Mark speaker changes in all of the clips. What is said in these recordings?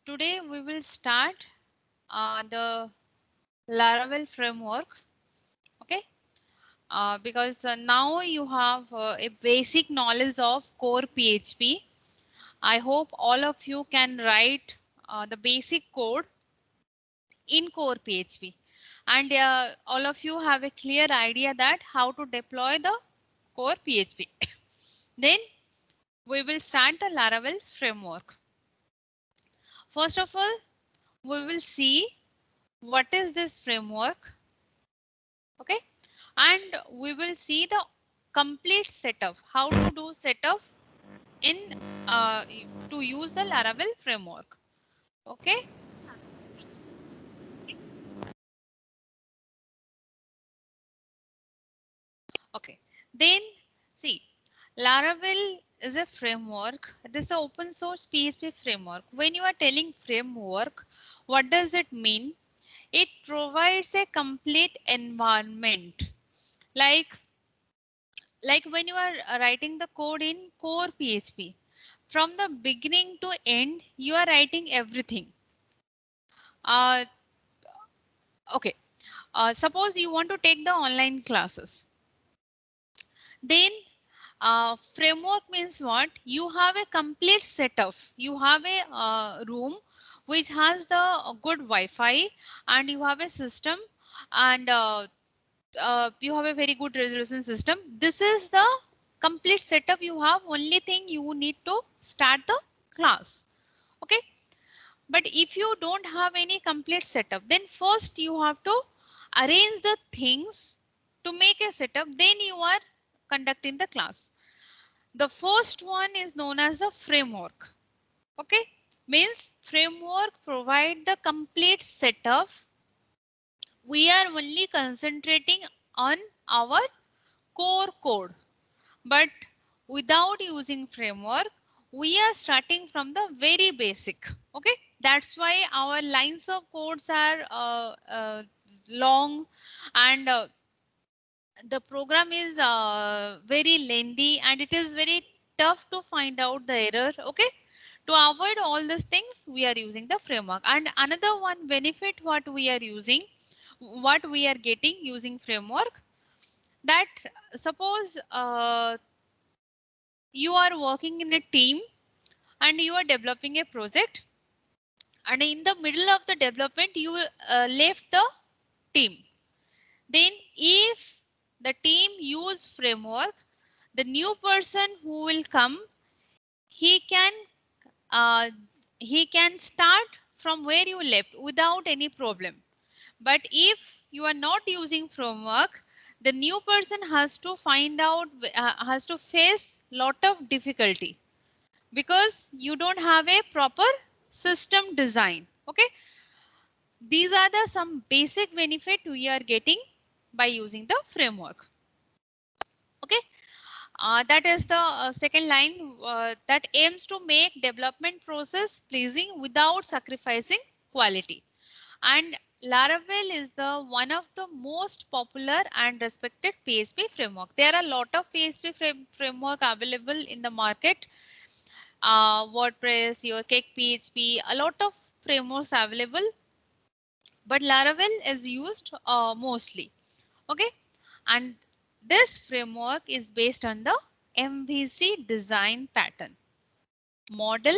Speaker 1: Today we will start the Laravel framework. Okay, because now you have a basic knowledge of core PHP. I hope all of you can write the basic code in core PHP, and all of you have a clear idea that how to deploy the core PHP. Then we will start the Laravel framework. First of all, we will see what is this framework. Okay, and we will see the complete setup, how to do setup in to use the Laravel framework. Okay, okay, then see, Laravel is a framework. This is an open source PHP framework. When you are telling framework, what does it mean? It provides a complete environment, like when you are writing the code in core PHP, from the beginning to end, you are writing everything. Uh, okay. Suppose you want to take the online classes. Then framework means what? You have a complete setup. You have a room which has the good Wi-Fi, and you have a system, and you have a very good resolution system. This is the complete setup you have. Only thing you need to start the class. Okay. But if you don't have any complete setup, then first you have to arrange the things to make a setup. Then you are conducting the class. The first one is known as the framework. Okay. Means framework provide the complete setup. We are only concentrating on our core code, but without using framework, we are starting from the very basic. Okay, that's why our lines of codes are long, and the program is very lengthy, and it is very tough to find out the error. Okay, to avoid all these things, we are using the framework. And another one benefit what we are using, what we are getting using framework, that suppose you are working in a team and you are developing a project, and in the middle of the development you left the team. Then if the team use framework, the new person who will come, he can uh, he can start from where you left without any problem. But if you are not using framework, the new person has to find out, has to face lot of difficulty, because you don't have a proper system design. Okay, these are the some basic benefit we are getting by using the framework. Okay, that is the second line, that aims to make development process pleasing without sacrificing quality. And Laravel is the one of the most popular and respected PHP framework. There are a lot of PHP framework available in the market. WordPress, your Cake PHP, a lot of frameworks available, but Laravel is used mostly. Okay, and this framework is based on the MVC design pattern, model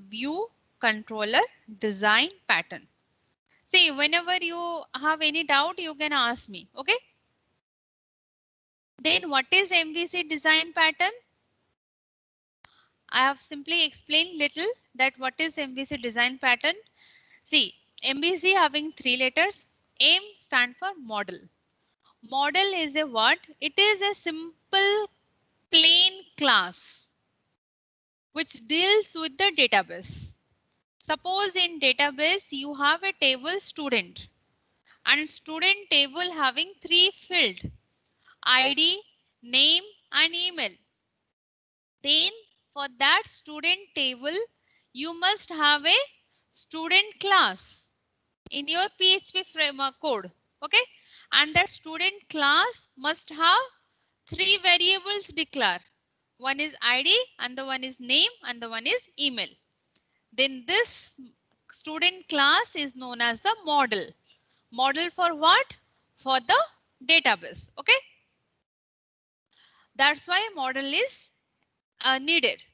Speaker 1: view controller design pattern. See, whenever you have any doubt, you can ask me. Okay, then what is MVC design pattern? I have simply explained little that what is MVC design pattern. See, MVC having three letters. M stand for model. Model is a what? It is a simple plain class which deals with the database. Suppose in database you have a table student, and student table having three fields: ID, name and email. Then for that student table, you must have a student class in your PHP framework code. Okay, and that student class must have three variables declared. One is ID, and the one is name, and the one is email. Then this student class is known as the model. Model for what? For the database. Okay. That's why model is needed.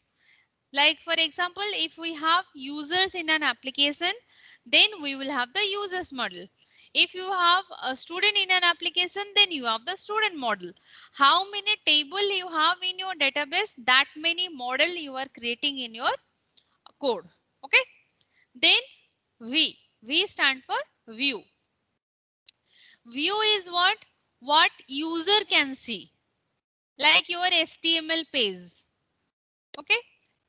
Speaker 1: Like for example, if we have users in an application, then we will have the users model. If you have a student in an application, then you have the student model. How many table you have in your database, that many model you are creating in your code. Okay. Then V stand for view. View is what? What user can see. Like your HTML page. Okay.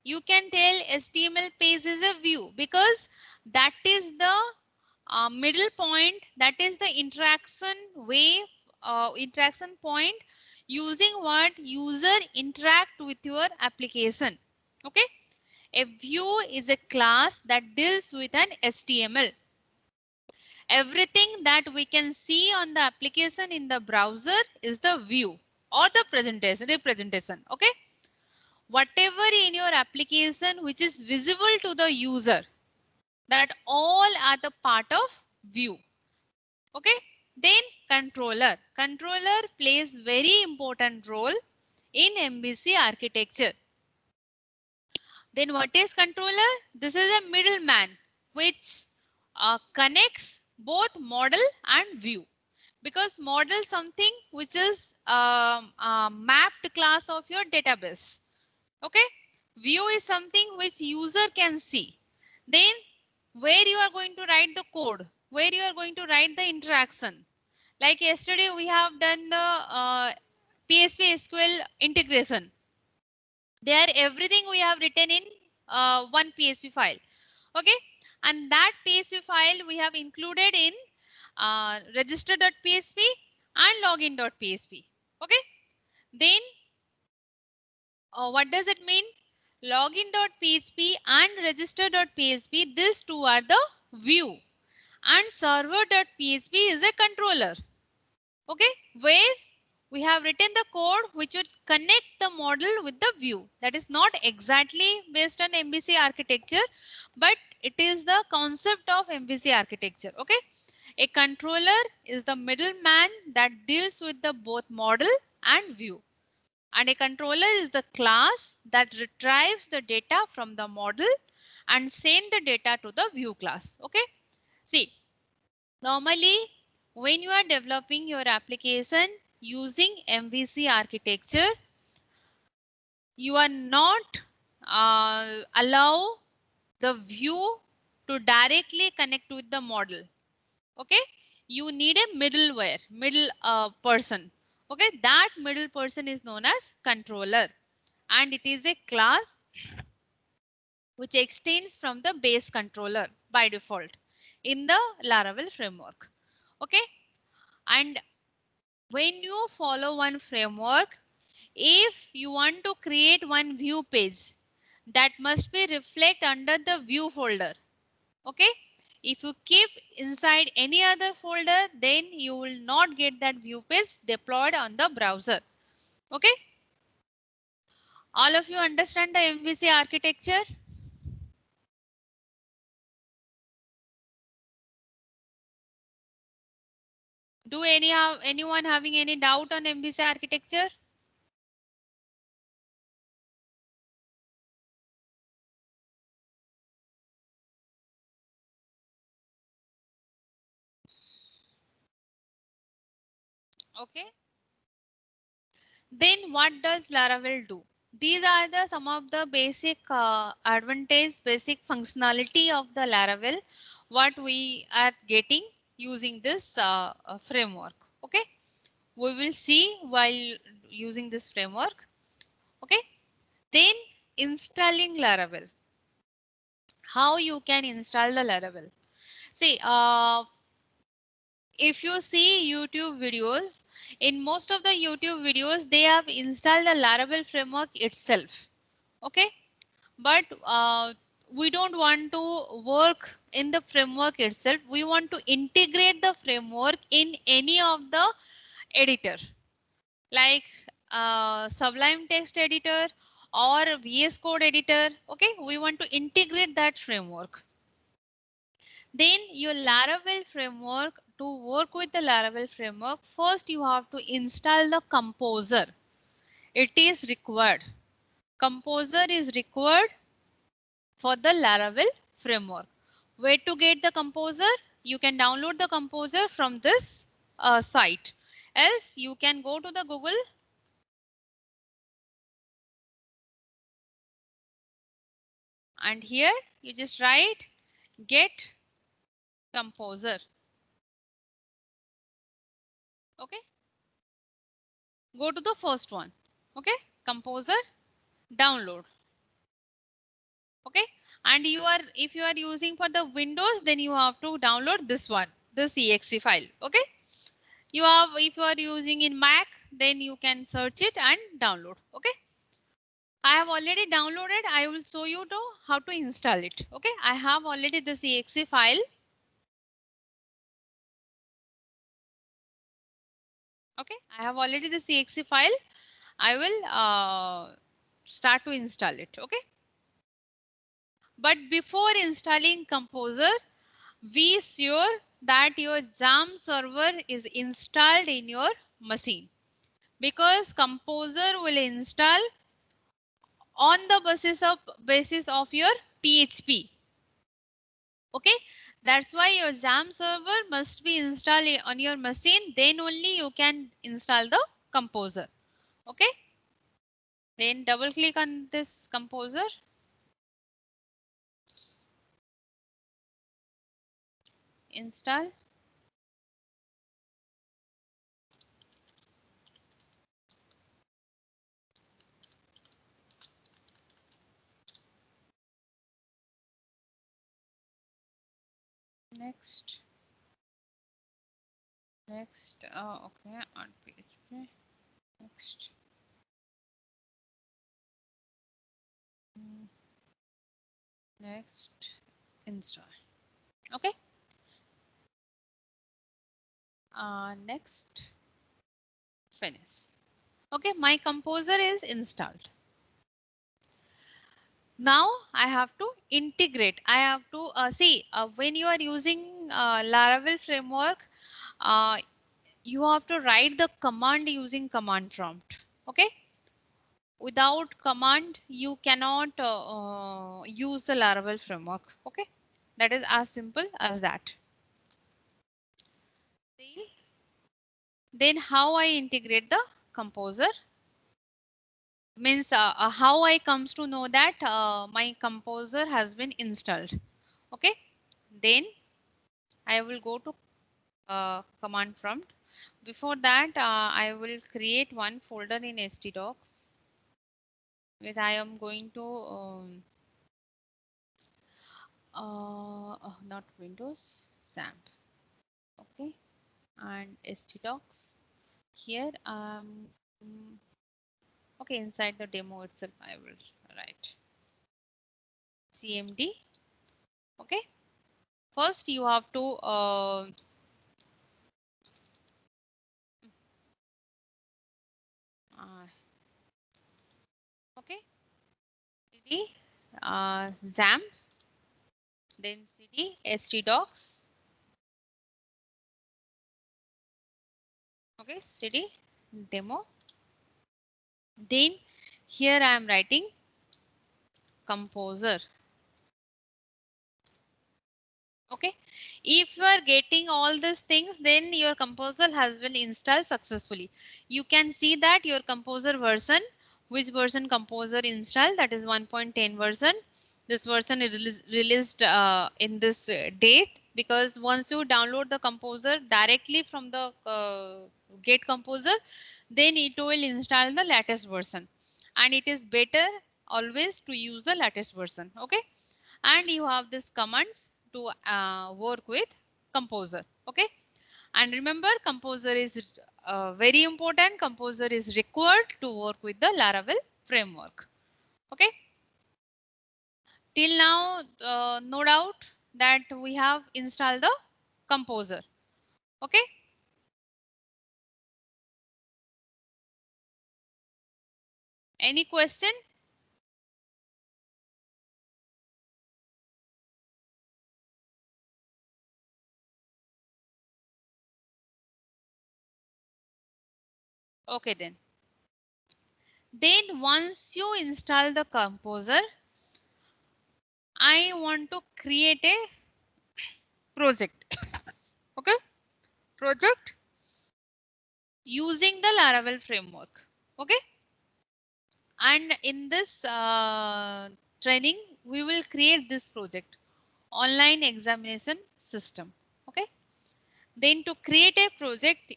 Speaker 1: You can tell HTML page is a view because that is the middle point, that is the interaction way, interaction point using what user interact with your application. Okay. A view is a class that deals with an HTML. Everything that we can see on the application in the browser is the view or the representation. Okay. Whatever in your application which is visible to the user, that all are the part of view. Okay. Then controller. Controller plays very important role in MVC architecture. Then what is controller? This is a middleman which connects both model and view. Because model something which is mapped class of your database. Okay. View is something which user can see. Then where you are going to write the code, where you are going to write the interaction. Like yesterday we have done the PHP SQL integration. There everything we have written in one PHP file. Okay. And that PHP file we have included in register.php and login.php. Okay. Then what does it mean? Login.php and register.php, these two are the view, and server.php is a controller. Okay, where we have written the code which would connect the model with the view. That is not exactly based on MVC architecture, but it is the concept of MVC architecture. Okay, a controller is the middleman that deals with the both model and view. And a controller is the class that retrieves the data from the model and send the data to the view class. Okay. See, normally when you are developing your application using MVC architecture, you are not allow the view to directly connect with the model. Okay. You need a middle person. Okay. That middle person is known as controller. And it is a class which extends from the base controller by default in the Laravel framework. Okay. And when you follow one framework, if you want to create one view page, that must be reflect under the view folder. Okay. If you keep inside any other folder, then you will not get that view page deployed on the browser. Okay. All of you understand the MVC architecture? Do anyone having any doubt on MVC architecture? Okay. Then what does Laravel do? These are the some of the basic basic functionality of the Laravel, what we are getting using this framework. Okay. We will see while using this framework. Okay. Then installing Laravel. How you can install the Laravel? See, if you see YouTube videos, in most of the YouTube videos, they have installed the Laravel framework itself. Okay. But we don't want to work in the framework itself. We want to integrate the framework in any of the editor, like Sublime Text Editor or VS Code editor. Okay. We want to integrate that framework. Then your Laravel framework, to work with the Laravel framework, first you have to install the Composer. It is required. Composer is required for the Laravel framework. Where to get the Composer? You can download the Composer from this site. Else you can go to the Google and here you just write get Composer. Okay. Go to the first one. Okay. Composer, download. Okay. And you are, if you are using for the Windows, then you have to download this one, this exe file. Okay. You have, if you are using in Mac, then you can search it and download. Okay. I have already downloaded. I will show you to how to install it. Okay. I have already this exe file. Okay. I have already this exe file. I will start to install it. Okay. But before installing Composer, be sure that your XAMPP server is installed in your machine, because Composer will install on the basis of your PHP. Okay, that's why your XAMPP server must be installed on your machine. Then only you can install the Composer. Okay, then double click on this Composer. Install. Next. Next. Okay, on PHP. Next. Next. Install. Okay. Next. Finish. Okay, my Composer is installed. Now I have to integrate. I have to see when you are using Laravel framework, uh, you have to write the command using command prompt. Okay. Without command, you cannot use the Laravel framework. Okay. That is as simple as that. Then how I integrate the Composer? Means how I comes to know that my Composer has been installed. Okay, then I will go to command prompt. Before that, I will create one folder in htdocs, which I am going to not Windows, XAMPP. Okay, and htdocs. Here, okay, inside the demo itself, I will write cmd. Okay, first you have to okay, cd XAMPP, then cd htdocs. Okay, cd demo. Then here I am writing Composer. Okay, if you are getting all these things, then your Composer has been installed successfully. You can see that your Composer version, which version Composer installed, that is 1.10 version. This version is released in this date, because once you download the Composer directly from the Get Composer, then it will install the latest version, and it is better always to use the latest version. Okay, and you have these commands to work with Composer. Okay, and remember, Composer is very important. Composer is required to work with the Laravel framework. Okay, till now no doubt that we have installed the Composer. Okay, any question? Okay then. Then once you install the composer, I want to create a project. Okay, project using the Laravel framework. Okay, and in this training, we will create this project, online examination system. Okay, then to create a project,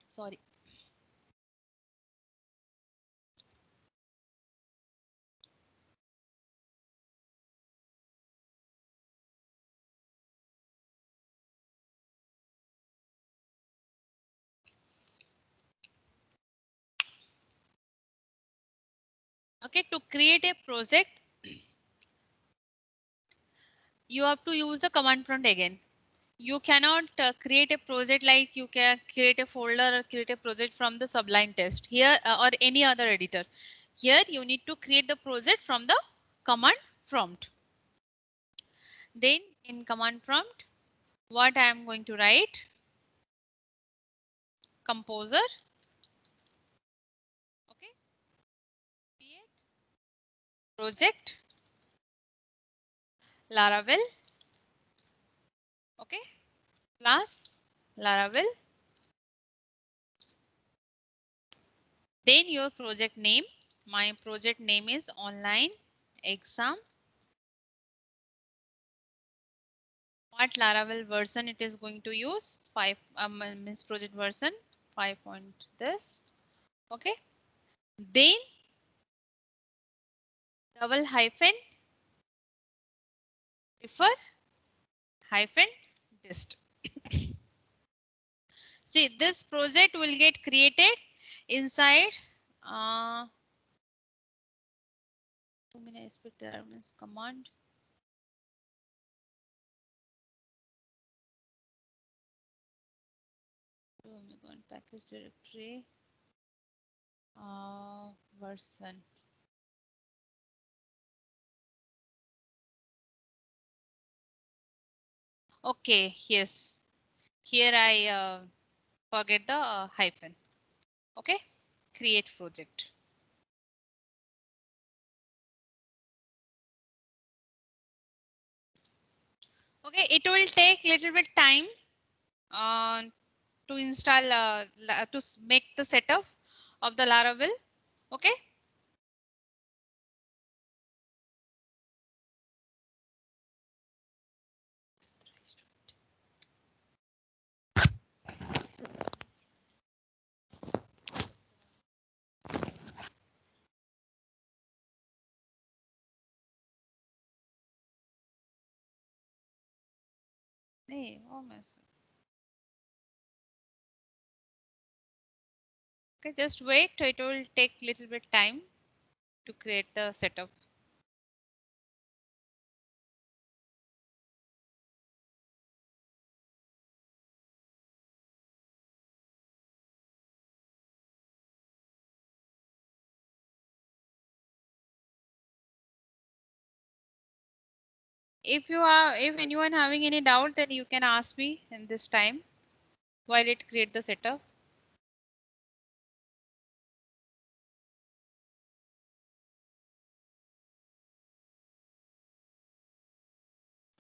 Speaker 1: sorry. Okay, to create a project, you have to use the command prompt again. You cannot create a project like you can create a folder or create a project from the Sublime Test here or any other editor. Here you need to create the project from the command prompt. Then in command prompt, what I am going to write, composer. Okay, create project Laravel. Okay, class Laravel. Then your project name. My project name is online exam. What Laravel version it is going to use? 5 means project version 5 point this. Okay. Then double hyphen refer hyphen dist. See, this project will get created inside 2-minute inspector command. Package directory version. Okay, yes. Here I forget the hyphen. Okay, create project. Okay, it will take little bit time uh, to install make the setup of the Laravel. Okay. Hey, oh my. Okay, just wait. It will take little bit time to create the setup. If anyone having any doubt, then you can ask me in this time while it create the setup.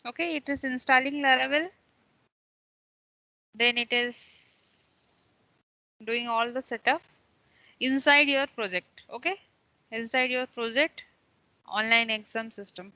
Speaker 1: Okay, it is installing Laravel. Then it is doing all the setup inside your project. Okay, inside your project online exam system.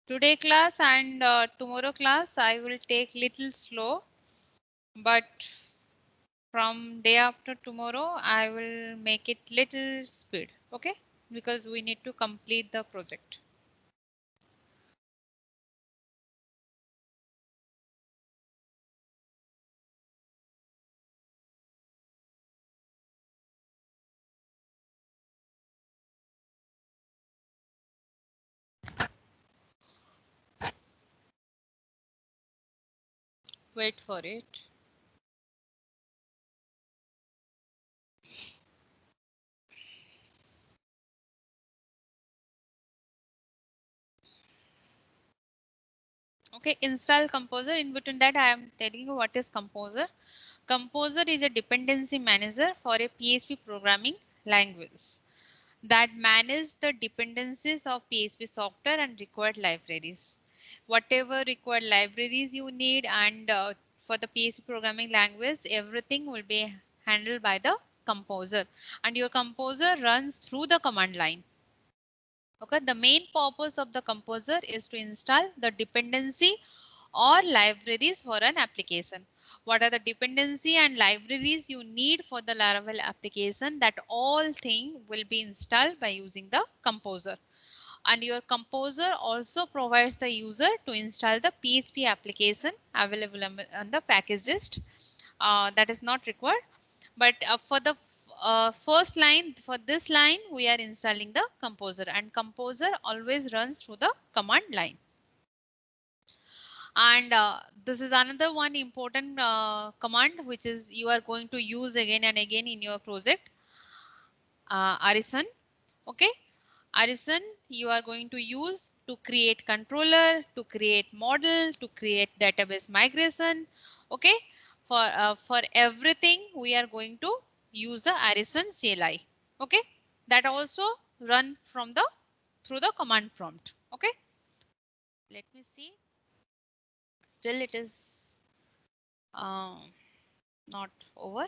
Speaker 1: Today class and tomorrow class I will take little slow, but from day after tomorrow I will make it little speed. Okay. because we need to complete the project. Wait for it. Okay, install Composer. In between that, I am telling you what is Composer. Composer is a dependency manager for a PHP programming language that manage the dependencies of PHP software and required libraries. Whatever required libraries you need and for the PHP programming language, everything will be handled by the Composer, and your Composer runs through the command line. Okay, the main purpose of the Composer is to install the dependency or libraries for an application. What are the dependency and libraries you need for the Laravel application? That all thing will be installed by using the Composer. And your Composer also provides the user to install the PHP application available on the package list. That is not required. But for the first line, for this line, we are installing the Composer, and Composer always runs through the command line. And this is another one important command which is you are going to use again and again in your project. Arison. Okay. Arison you are going to use to create controller, to create model, to create database migration. Okay. For everything we are going to use the Arison CLI. Okay. That also run from the through the command prompt. Okay. Let me see. Still it is not over.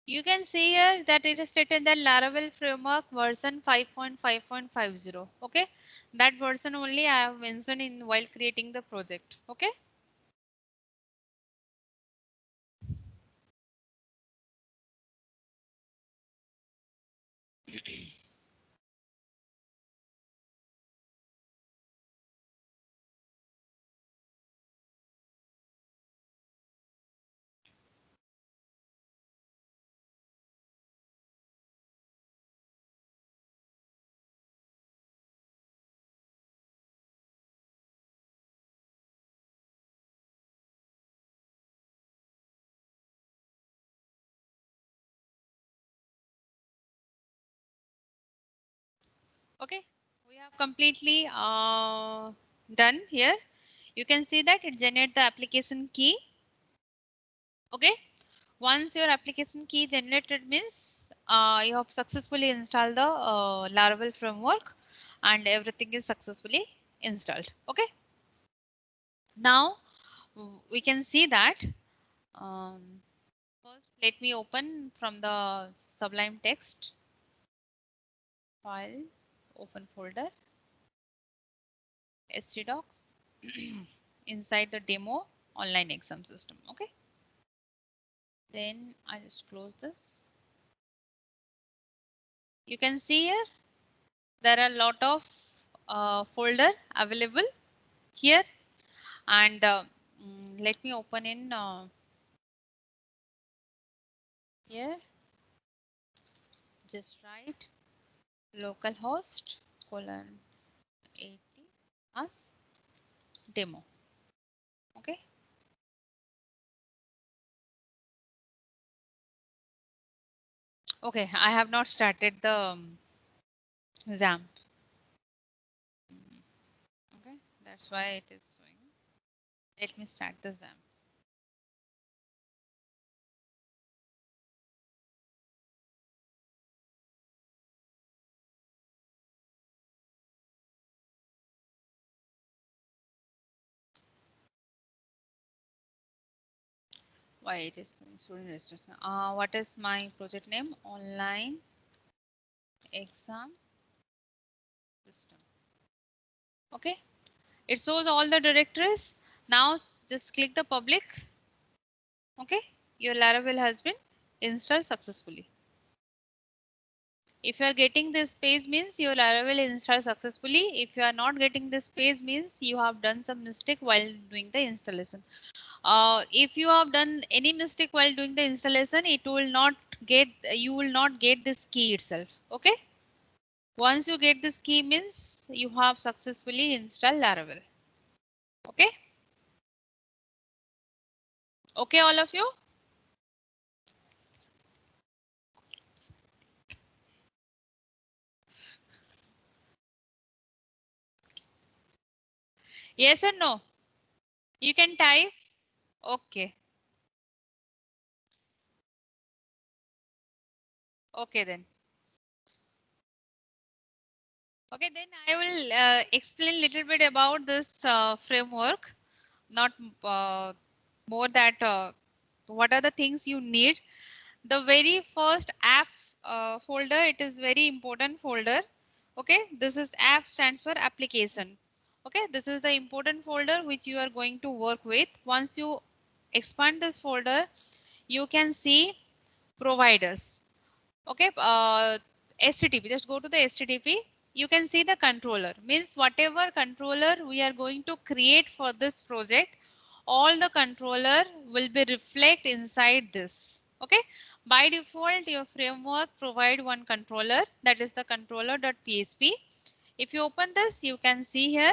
Speaker 1: You can see here that it is stated that Laravel framework version 5.5.50. Okay, that version only I have mentioned in while creating the project. Okay. Okay, we have completely done here. You can see that it generates the application key. Okay, once your application key generated means you have successfully installed the Laravel framework and everything is successfully installed. Okay, now we can see that first let me open from the Sublime text file, open folder, htdocs inside the demo online exam system. Okay, then I just close this. You can see here there are a lot of folder available here, and let me open in here. Just write localhost colon 80 as demo. Okay. Okay, I have not started the XAMPP. Okay, that's why it is showing. Let me start the XAMPP. Why it is student registration? What is my project name? Online exam system. Okay, it shows all the directories. Now just click the public. Okay, your Laravel has been installed successfully. If you are getting this page means your Laravel installed successfully. If you are not getting this page means you have done some mistake while doing the installation. If you have done any mistake while doing the installation, it will not get, you will not get this key itself. Okay. Once you get this key means you have successfully installed Laravel. Okay. Okay, all of you. Yes or no? You can type. Okay. Okay then. Okay, then I will explain a little bit about this framework. Not more that what are the things you need. The very first app folder, it is very important folder. Okay, this is app stands for application. Okay, this is the important folder which you are going to work with. Once you expand this folder, you can see providers. Okay, HTTP, just go to the HTTP. You can see the controller, means whatever controller we are going to create for this project, all the controller will be reflect inside this. Okay, by default your framework provide one controller, that is the controller.php. If you open this, you can see here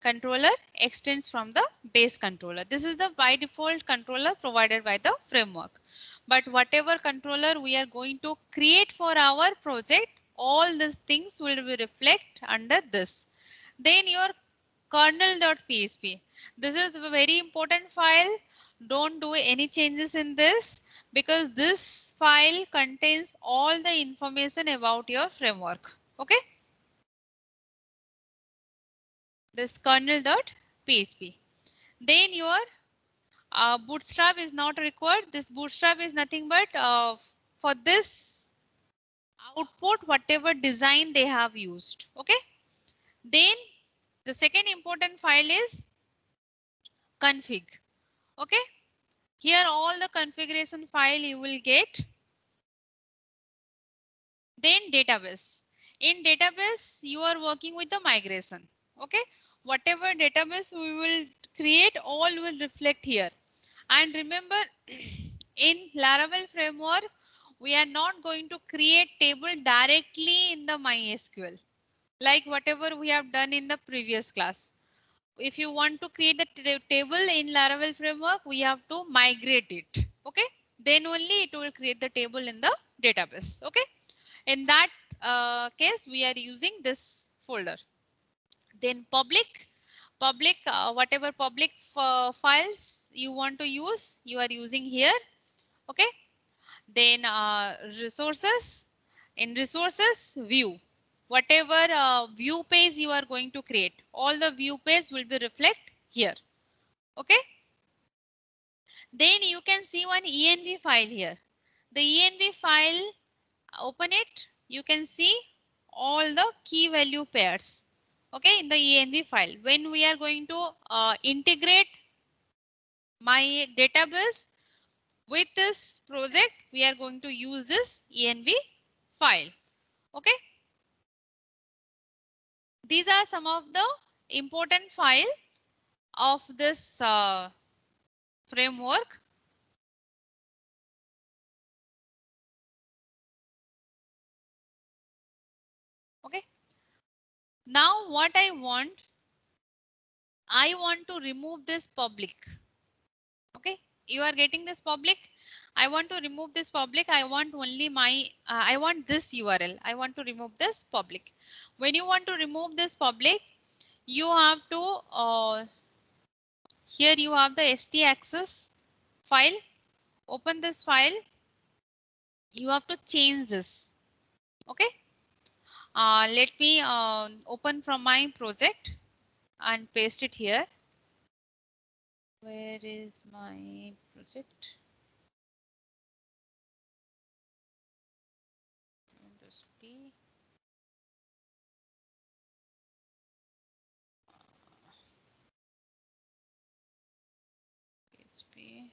Speaker 1: controller extends from the base controller. This is the by default controller provided by the framework. But whatever controller we are going to create for our project, all these things will be reflect under this. Then your kernel.php. This is a very important file. Don't do any changes in this because this file contains all the information about your framework. Okay. This kernel.php. Then your bootstrap is not required. This bootstrap is nothing but for this output whatever design they have used. Okay. Then the second important file is config. Okay. Here all the configuration file you will get. Then database. In database you are working with the migration. Okay. Whatever database we will create, all will reflect here. And remember, in Laravel framework, we are not going to create table directly in the MySQL, like whatever we have done in the previous class. If you want to create the table in Laravel framework, we have to migrate it. Okay, then only it will create the table in the database. Okay, in that case, we are using this folder. Then public whatever public files you want to use, you are using here. Okay. Then resources, in resources view, whatever view page you are going to create, all the view page will be reflect here. Okay. Then you can see one env file here. The env file, open it, you can see all the key value pairs. Okay, in the env file, when we are going to integrate my database with this project, we are going to use this env file. Okay, these are some of the important file of this framework. Okay, now what I want to remove this public. Okay, you are getting this public. I want to remove this public. I want only my I want this URL. I want to remove this public. When you want to remove this public, you have to here you have the htaccess file. Open this file. You have to change this. Okay. Let me open from my project and paste it here. Where is my project? Windows T. PHP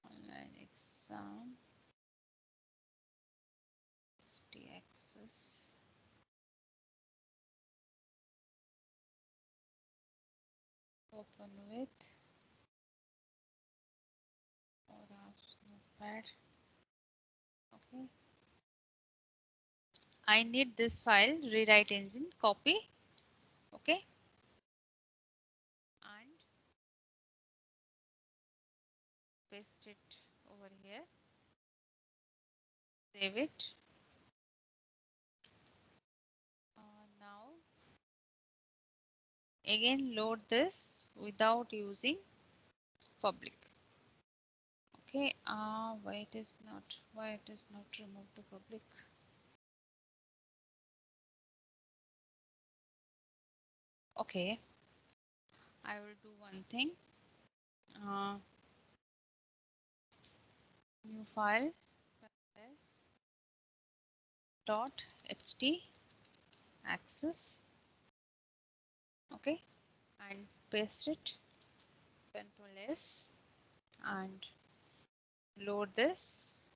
Speaker 1: online exam ST access. Open with or notepad. Okay. I need this file, rewrite engine, copy. Okay. And paste it over here. Save it. Now again load this without using public. Okay, why it is not remove the public. Okay, I will do one thing. New file s dot ht access. Okay, and paste it. Control S and load this.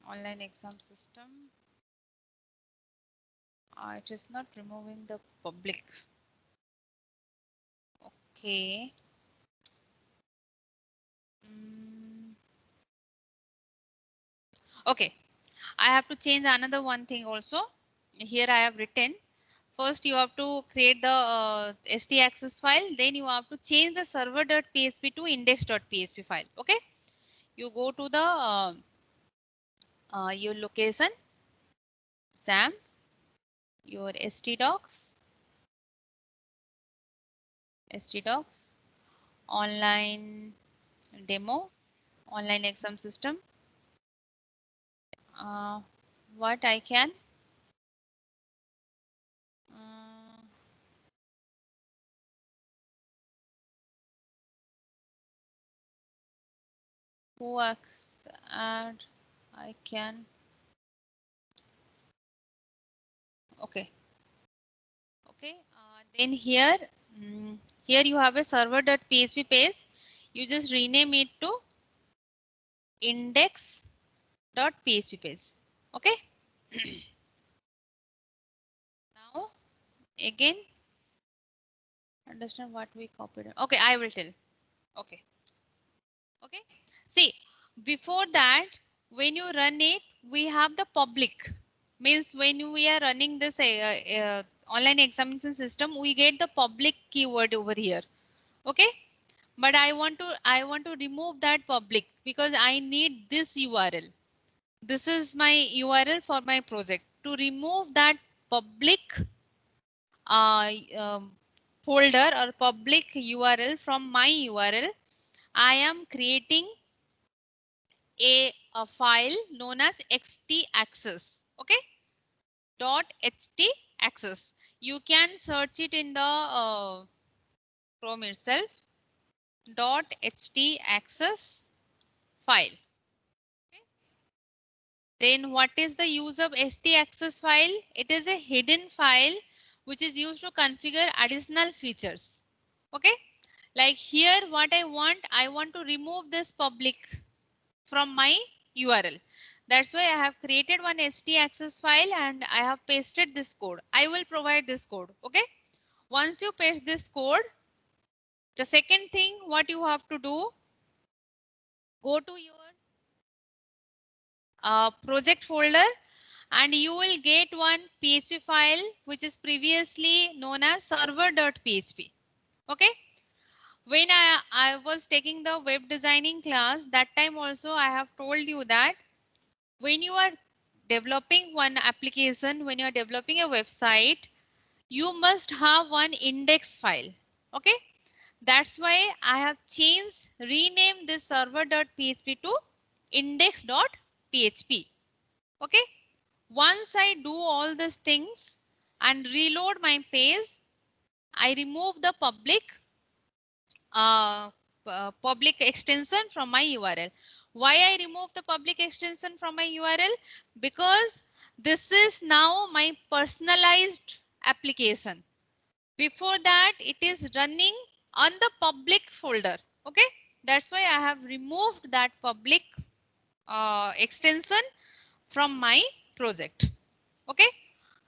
Speaker 1: Online exam system. It is not removing the public. Okay. Okay. I have to change another one thing also. Here I have written. First you have to create the staccess file. Then you have to change the server.php to index.php file. Okay. You go to the your location. SAM. Your stdocs. stdocs. Online demo. Online exam system. What I can. Who acts and I can. Okay. Okay. Then here, here you have a server.php page. You just rename it to index.php page. Okay. Now again, understand what we copied. Okay, I will tell. Okay. Okay. See, before that, when you run it, we have the public. Means when we are running this online examination system, we get the public keyword over here. Okay. But I want to remove that public because I need this URL. This is my URL for my project. To remove that public uh, um, folder or public URL from my URL, I am creating a file known as xtaccess. Okay, .htaccess. You can search it in the Chrome itself. .htaccess file. Okay. Then what is the use of htaccess file? It is a hidden file which is used to configure additional features. Okay, like here what I want to remove this public from my URL. That's why I have created one htaccess file and I have pasted this code. I will provide this code. Okay, once you paste this code, the second thing what you have to do, go to your project folder and you will get one PHP file which is previously known as server.php. Okay, when I was taking the web designing class, that time also I have told you that when you are developing one application, when you are developing a website, you must have one index file. Okay, that's why I have changed, renamed this server.php to index.php. Okay, Once I do all these things and reload my page, I remove the uh, public extension from my URL. Why I remove the public extension from my URL? Because this is now my personalized application. Before that, it is running on the public folder. Okay, that's why I have removed that public extension from my project. Okay,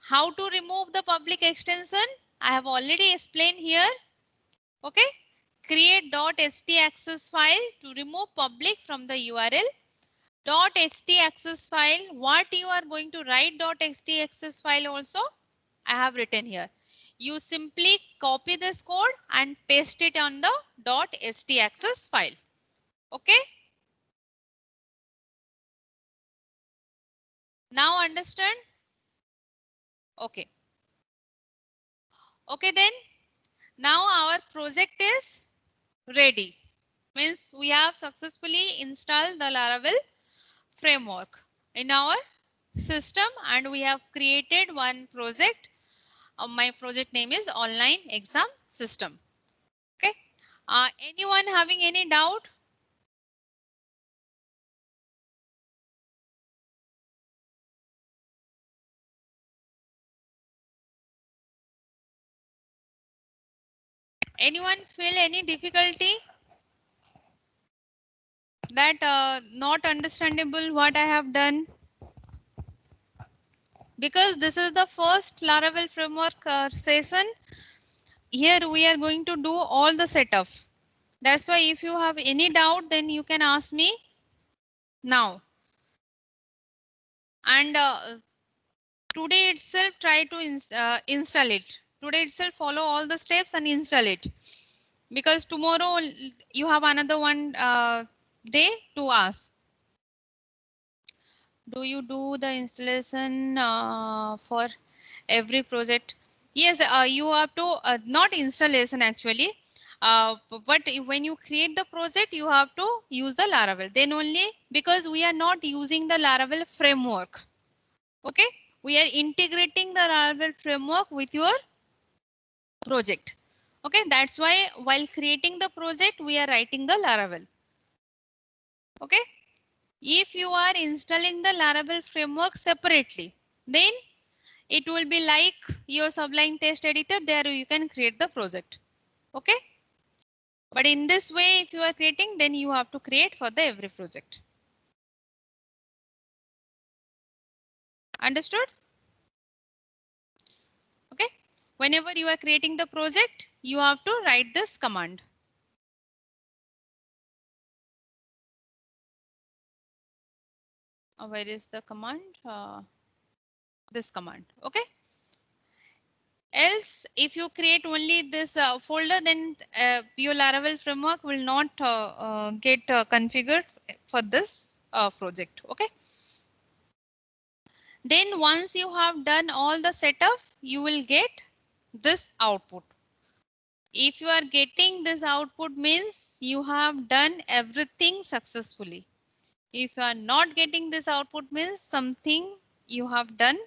Speaker 1: how to remove the public extension? I have already explained here. Okay, create .htaccess file to remove public from the URL. .htaccess file, what you are going to write .htaccess file also, I have written here. You simply copy this code and paste it on the .htaccess file. Okay. Now understand? Okay. Okay then. Now our project is ready. Means we have successfully installed the Laravel framework in our system and we have created one project. My project name is Online Exam System. Okay. Anyone having any doubt? Anyone feel any difficulty? That not understandable what I have done? Because this is the first Laravel framework session. Here we are going to do all the setup. That's why if you have any doubt, then you can ask me now. And today itself try to install it. Today itself follow all the steps and install it. Because tomorrow you have another one day to ask. Do you do the installation for every project? Yes, you have to not installation actually. But when you create the project, you have to use the Laravel. Then only, because we are not using the Laravel framework. Okay, we are integrating the Laravel framework with your project. Okay, that's why while creating the project, we are writing the Laravel. Okay, if you are installing the Laravel framework separately, then it will be like your Sublime Text Editor. There you can create the project. Okay, but in this way, if you are creating, then you have to create for the every project. Understood? Okay, whenever you are creating the project, you have to write this command. Where is the command? This command. Okay, else if you create only this folder, then your Laravel framework will not get configured for this project. Okay, then once you have done all the setup, you will get this output. If you are getting this output, means you have done everything successfully. If you are not getting this output, means something you have done,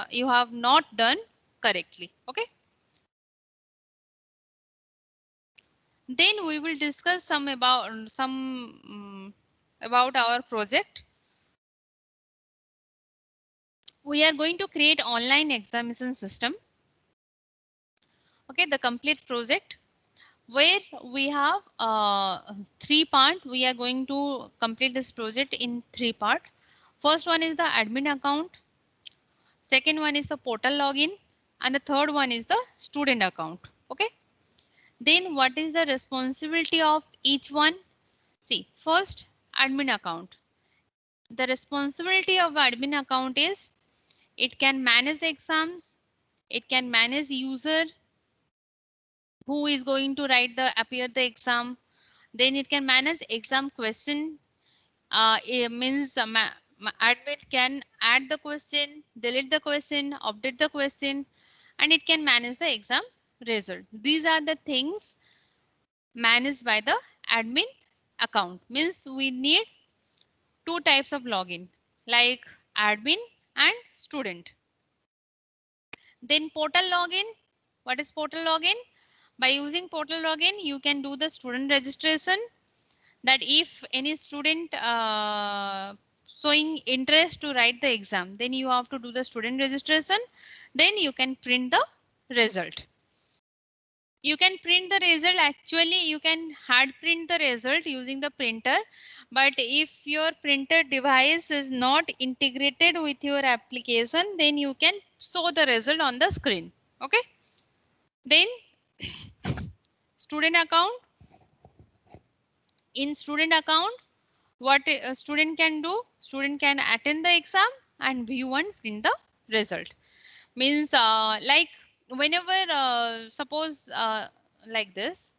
Speaker 1: you have not done correctly. Okay, then we will discuss about our project. We are going to create online examination system. Okay, the complete project where we have three part. We are going to complete this project in three part. First one is the admin account. Second one is the portal login, and the third one is the student account. Okay. Then what is the responsibility of each one? See, first admin account. The responsibility of admin account is it can manage the exams, it can manage user who is going to appear the exam, then it can manage exam question. It means admin can add the question, delete the question, update the question, and it can manage the exam result. These are the things managed by the admin account. Means we need two types of login, like admin and student. Then portal login. What is portal login? By using portal login, you can do the student registration, that if any student showing interest to write the exam, then you have to do the student registration. Then you can print the result. You can print the result. Actually, you can hard print the result using the printer. But if your printer device is not integrated with your application, then you can show the result on the screen. Okay. Then student account. In student account, what a student can do? Student can attend the exam and view and print the result. Means like whenever suppose like this,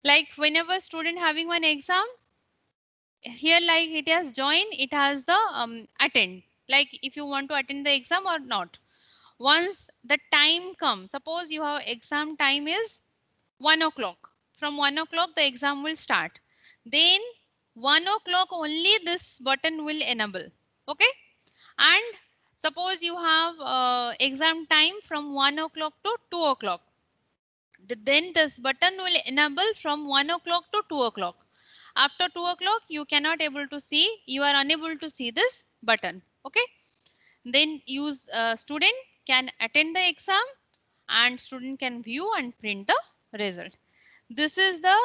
Speaker 1: like whenever student having one exam, here like it has joined, it has the attend, like if you want to attend the exam or not. Once the time comes, suppose you have exam time is 1 o'clock. From 1 o'clock the exam will start. Then 1 o'clock only this button will enable. Okay. And suppose you have exam time from 1 o'clock to 2 o'clock. Then this button will enable from 1 o'clock to 2 o'clock. After 2 o'clock, you cannot able to see, you are unable to see this button. Okay. Then use student can attend the exam and student can view and print the result. This is the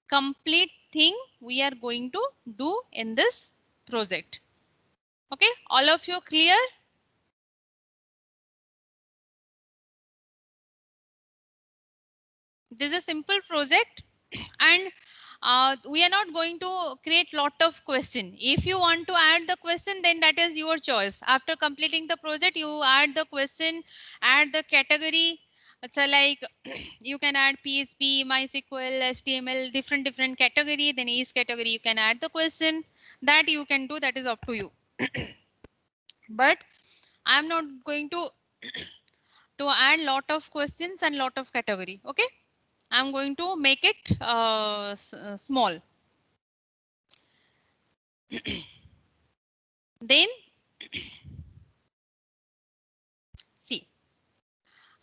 Speaker 1: complete thing we are going to do in this project. Okay. All of you clear? This is a simple project and we are not going to create lot of question. If you want to add the question, then that is your choice. After completing the project, you add the question, add the category. It's a like you can add PHP, MySQL, HTML, different category. Then each category you can add the question. That you can do. That is up to you. But I'm not going to add lot of questions and lot of category. Okay. I'm going to make it small. Then see,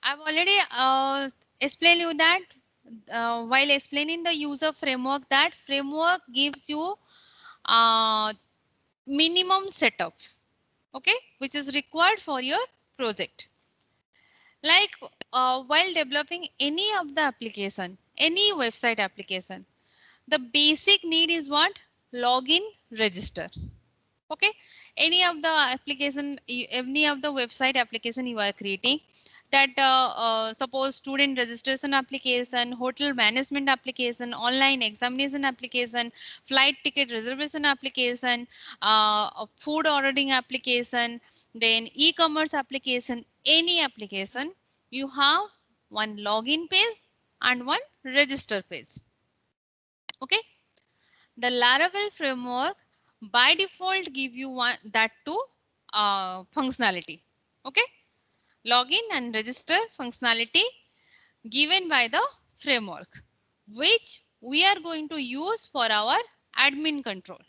Speaker 1: I've already explained you that while explaining the user framework, that framework gives you uh, minimum setup, okay, which is required for your project. Like while developing any of the application, any website application, the basic need is what? Login, register. Okay. Any of the application, any of the website application you are creating, that suppose student registration application, hotel management application, online examination application, flight ticket reservation application, food ordering application, then e-commerce application, any application, you have one login page and one register page. Okay. The Laravel framework by default give you one that two functionality. Okay. Login and register functionality given by the framework, which we are going to use for our admin control.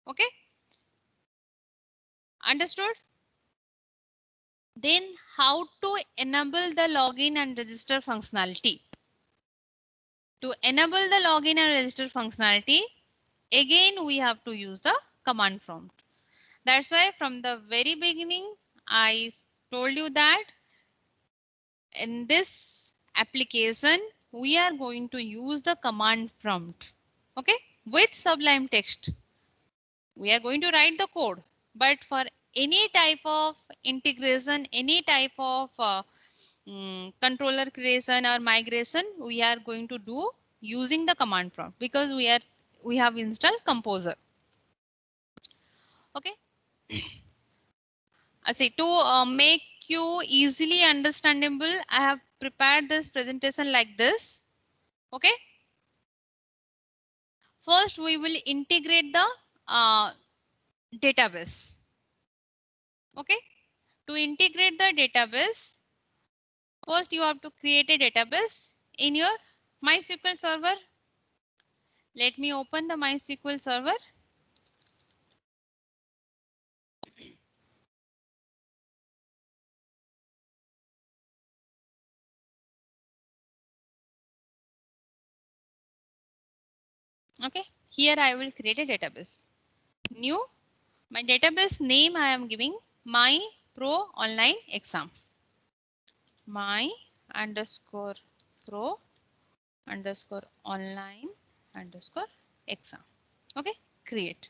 Speaker 1: Okay. Understood? Then how to enable the login and register functionality? To enable the login and register functionality, again we have to use the command prompt. That's why from the very beginning, I told you that in this application, we are going to use the command prompt. Okay, with Sublime Text. We are going to write the code, but for any type of integration, any type of controller creation or migration, we are going to do using the command prompt because we have installed Composer. Okay. See, to make you easily understandable, I have prepared this presentation like this. Okay. First, we will integrate the database. Okay. To integrate the database, first you have to create a database in your MySQL server. Let me open the MySQL server. Okay, here I will create a database. New, my database name I am giving my pro online exam. My underscore pro underscore online underscore exam. Okay, create.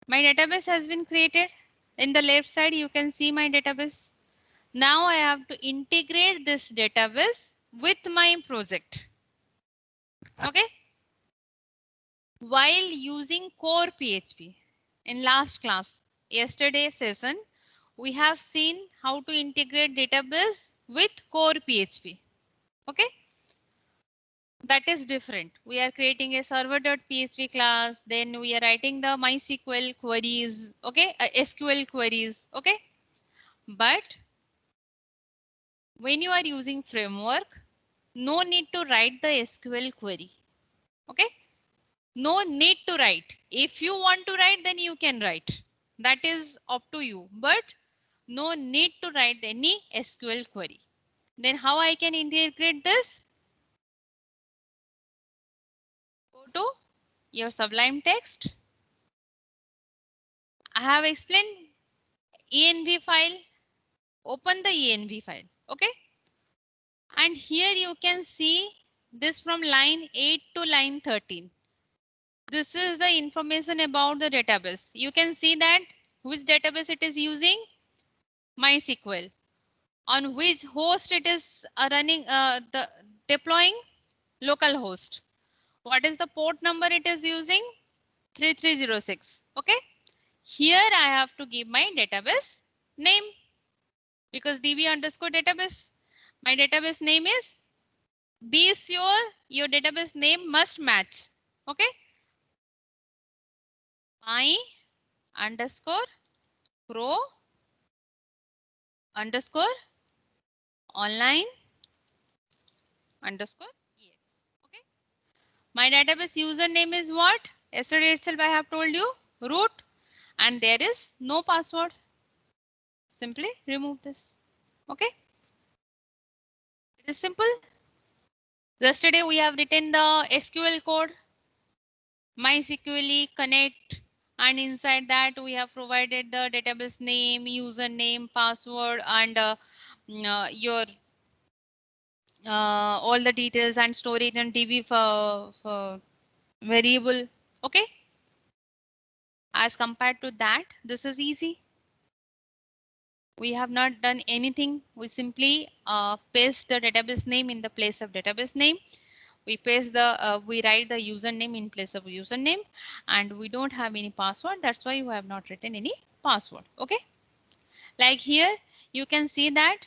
Speaker 1: My database has been created. In the left side, you can see my database. Now I have to integrate this database with my project. Okay. While using core PHP. In last class, yesterday's session, we have seen how to integrate database with core PHP. Okay. That is different. We are creating a server.php class. Then we are writing the MySQL queries. Okay. SQL queries. Okay. But when you are using framework, no need to write the SQL query. Okay. No need to write. If you want to write, then you can write. That is up to you. But no need to write any SQL query. Then how I can integrate this? Go to your Sublime Text. I have explained env file. Open the env file. Okay. And here you can see this from line 8 to line 13. This is the information about the database. You can see that which database it is using. MySQL. On which host it is running, the deploying localhost. What is the port number it is using? 3306. Okay. Here I have to give my database name because db underscore database. My database name is, be sure your database name must match. Okay. My underscore pro underscore online underscore ex. Okay. My database username is what? Yesterday itself I have told you, root, and there is no password. Simply remove this. Okay. It is simple. Yesterday we have written the SQL code, MySQL connect, and inside that we have provided the database name, username, password, and your all the details and storage and DB for variable. Okay. As compared to that, this is easy. We have not done anything. We simply paste the database name in the place of database name. We paste the, we write the username in place of username, and we don't have any password. That's why we have not written any password. Okay. Like here, you can see that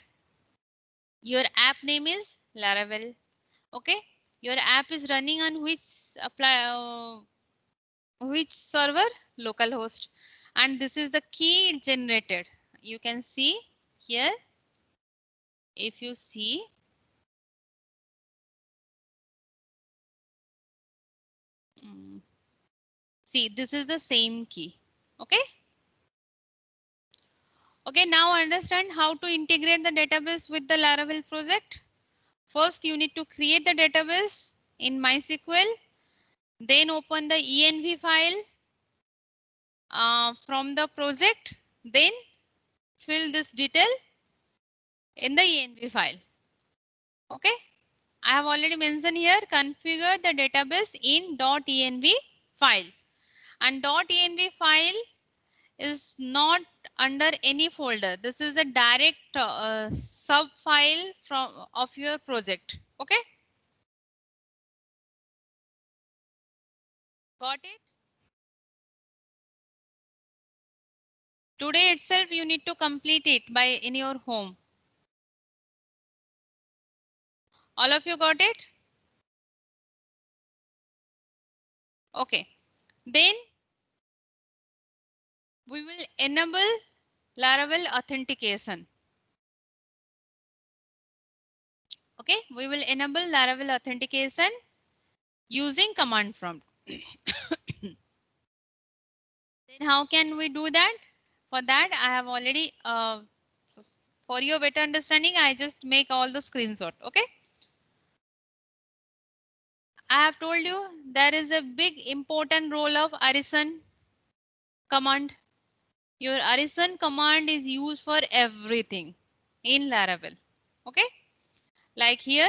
Speaker 1: your app name is Laravel. Okay. Your app is running on which server? Localhost. And this is the key it generated. You can see here. If you see, see, this is the same key. Okay. Okay, now understand how to integrate the database with the Laravel project. First, you need to create the database in MySQL. Then open the env file from the project. Then fill this detail in the env file. Okay. I have already mentioned here, configure the database in .env file. And .env file is not under any folder. This is a direct sub file from of your project. Okay. Got it? Today itself you need to complete it by in your home. All of you got it? Okay. Then we will enable Laravel authentication. Okay. We will enable Laravel authentication using command prompt. Then how can we do that? For that, I have already, for your better understanding, I just make all the screenshot. Okay. I have told you there is a big important role of arison command. Your arison command is used for everything in Laravel. Okay, like here,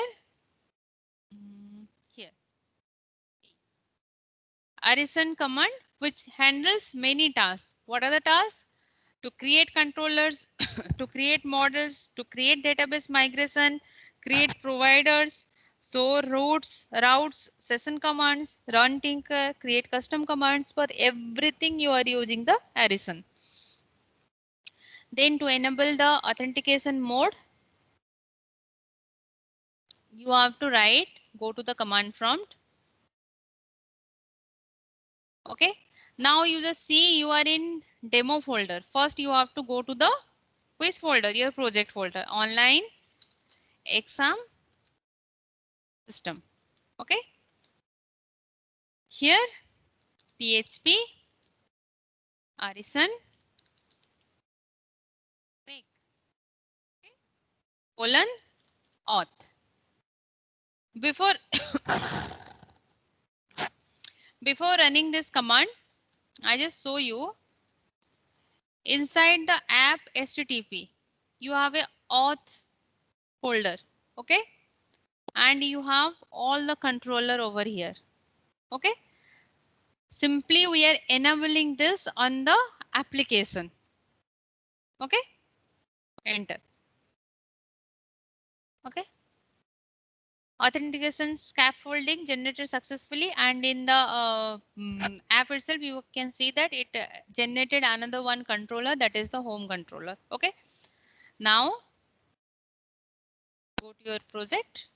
Speaker 1: here, arison command which handles many tasks. What are the tasks? To create controllers, to create models, to create database migration, create providers, store routes, session commands, run tinker, create custom commands. For everything you are using the arison. Then to enable the authentication mode, you have to write, go to the command prompt. Okay. Now you just see you are in demo folder. First you have to go to the quiz folder, your project folder, online exam system. Okay. Here PHP arison make colon auth. Before before running this command, I just show you inside the app HTTP, you have a auth folder. Okay. And you have all the controller over here. Okay. Simply we are enabling this on the application. Okay. Enter. Okay. Authentication scaffolding generated successfully, and in the app itself you can see that it generated another one controller, that is the home controller. Okay. Now go to your project.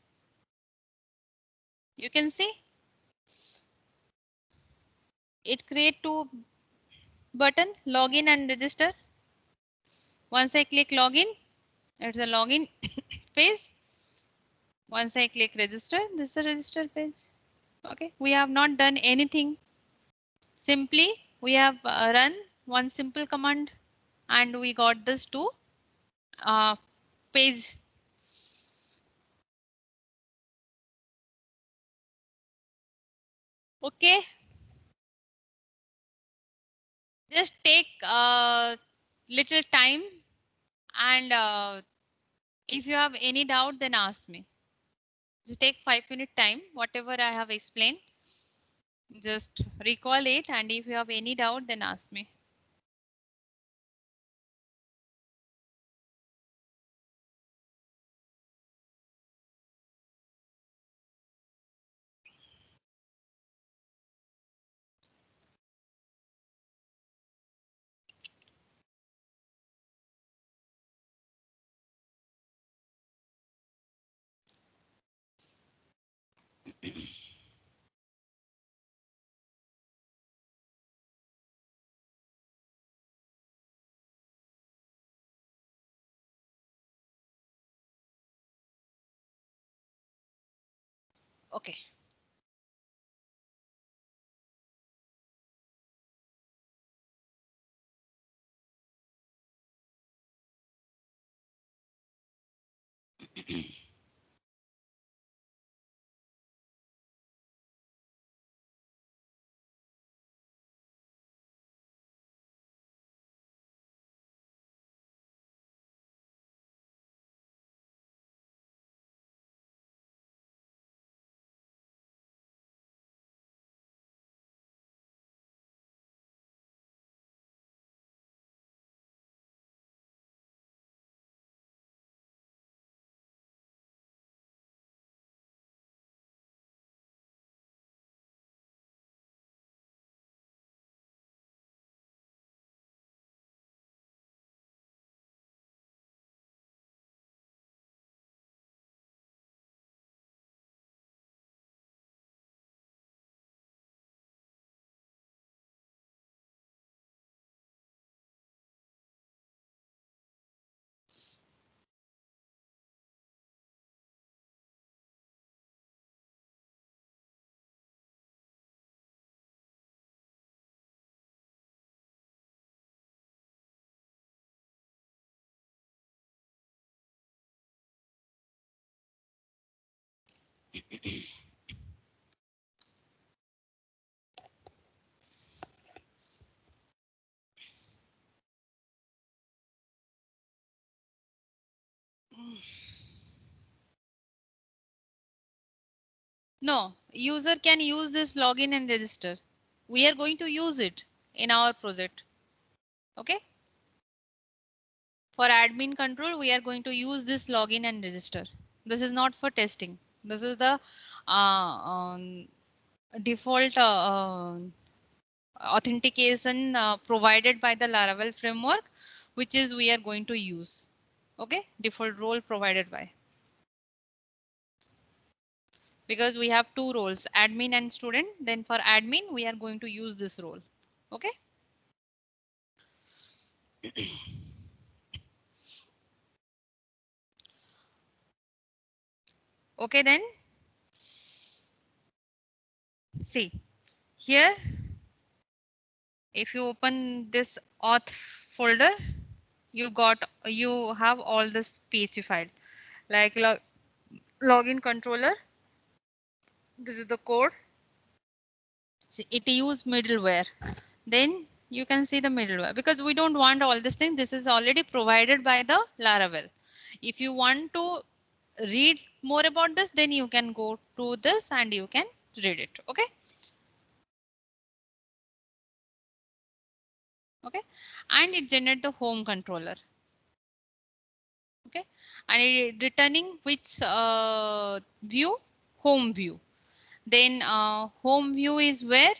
Speaker 1: You can see it create two button, login and register. Once I click login, it's a login page. Once I click register, this is the register page. Okay, we have not done anything. Simply we have run one simple command and we got this to page. Okay, just take little time, and if you have any doubt then ask me. Just take 5 minute time, whatever I have explained, just recall it, and if you have any doubt then ask me. Okay. No, user can use this login and register. We are going to use it in our project. Okay. For admin control, we are going to use this login and register. This is not for testing. This is the default authentication provided by the Laravel framework, which is we are going to use. Okay, default role provided by. Because we have two roles, admin and student. Then for admin, we are going to use this role. Okay. Okay, then see here, if you open this auth folder, you have all this PHP file like login controller. This is the code. See, it use middleware. Then you can see the middleware because we don't want all this thing. This is already provided by the Laravel. If you want to read more about this, then you can go to this and you can read it. Okay. Okay. And it generate the home controller. Okay. And it returning which view? Home view. Then home view is where,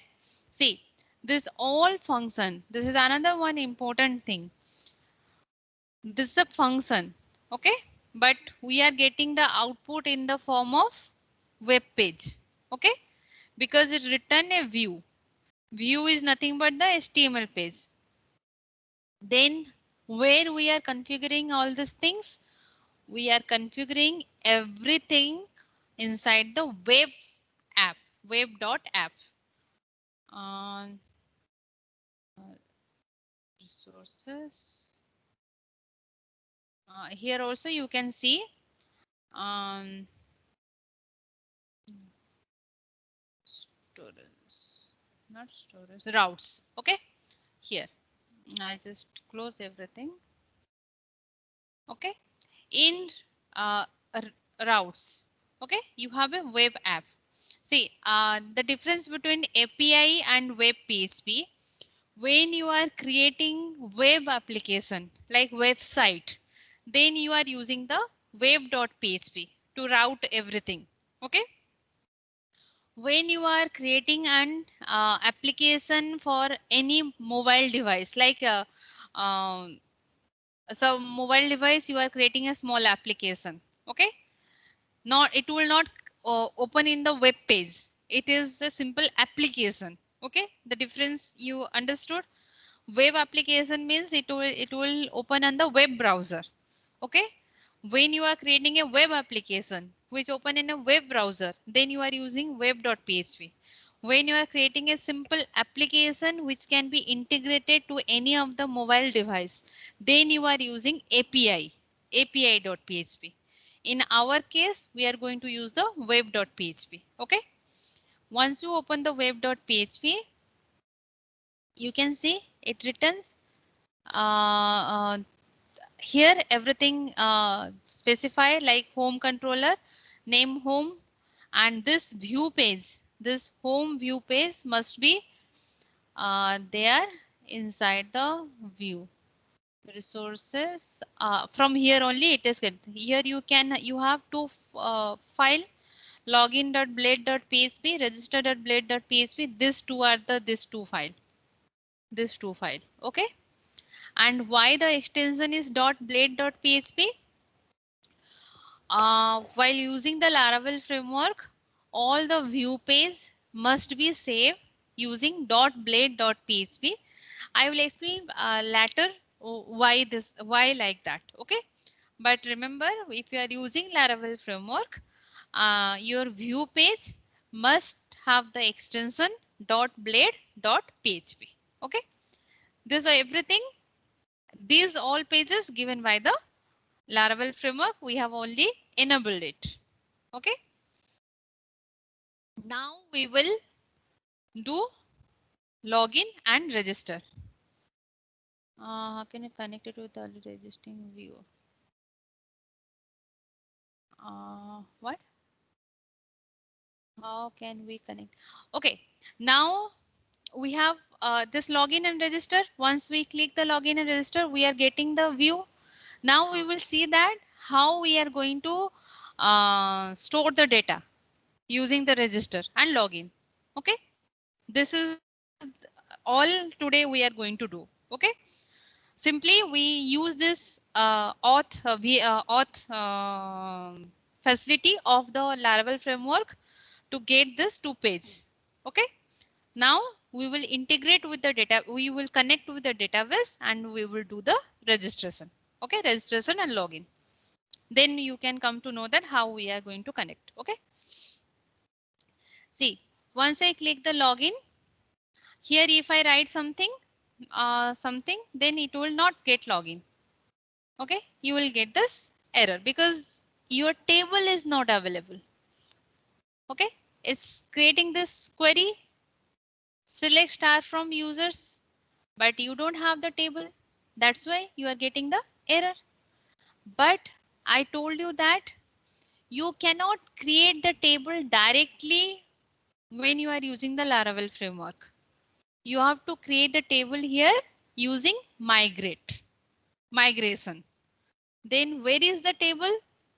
Speaker 1: see, this all function. This is another one important thing. This is a function. Okay. But we are getting the output in the form of web page. Okay. Because it return a view. View is nothing but the HTML page. Then where we are configuring all these things, we are configuring everything inside the web app, web.app. On resources. Here also you can see um, storage, not storage, routes. Okay, here I just close everything. Okay, in uh, routes. Okay, you have a web app. See, the difference between API and web PHP, when you are creating web application like website, then you are using the web.php to route everything. Okay. When you are creating an application for any mobile device, like um, so mobile device, you are creating a small application. Okay. Not, it will not open in the web page. It is a simple application. Okay. The difference you understood. Web application means it will open on the web browser. Okay. When you are creating a web application which open in a web browser, then you are using web.php. When you are creating a simple application which can be integrated to any of the mobile device, then you are using API, api.php. In our case, we are going to use the web.php. Okay. Once you open the web.php, you can see it returns here everything specify like home controller, name home, and this view page, this home view page must be there inside the view resources. From here only it is good. Here you have to file login.blade.php, register.blade.php. These two file. These two file. Okay. And why the extension is .blade.php? While using the Laravel framework, all the view page must be saved using .blade.php. I will explain later why like that. Okay. But remember, if you are using Laravel framework, your view page must have the extension .blade.php. Okay. This are everything. These all pages given by the Laravel framework, we have only enabled it. Okay. Now we will do login and register. How can you connect it with the registering view? What? How can we connect? Okay, now we have this login and register. Once we click the login and register, we are getting the view. Now we will see that how we are going to store the data using the register and login. Okay, this is all today we are going to do. Okay, simply we use this auth facility of the Laravel framework to get this two page. Okay, now we will integrate with the data, we will connect with the database and we will do the registration. Okay, registration and login. Then you can come to know that how we are going to connect. Okay, see, once I click the login, here if I write something, then it will not get login. Okay, you will get this error because your table is not available. Okay, it's creating this query, select star from users, but you don't have the table. That's why you are getting the error. But I told you that you cannot create the table directly when you are using the Laravel framework. You have to create the table here using migration. Then where is the table?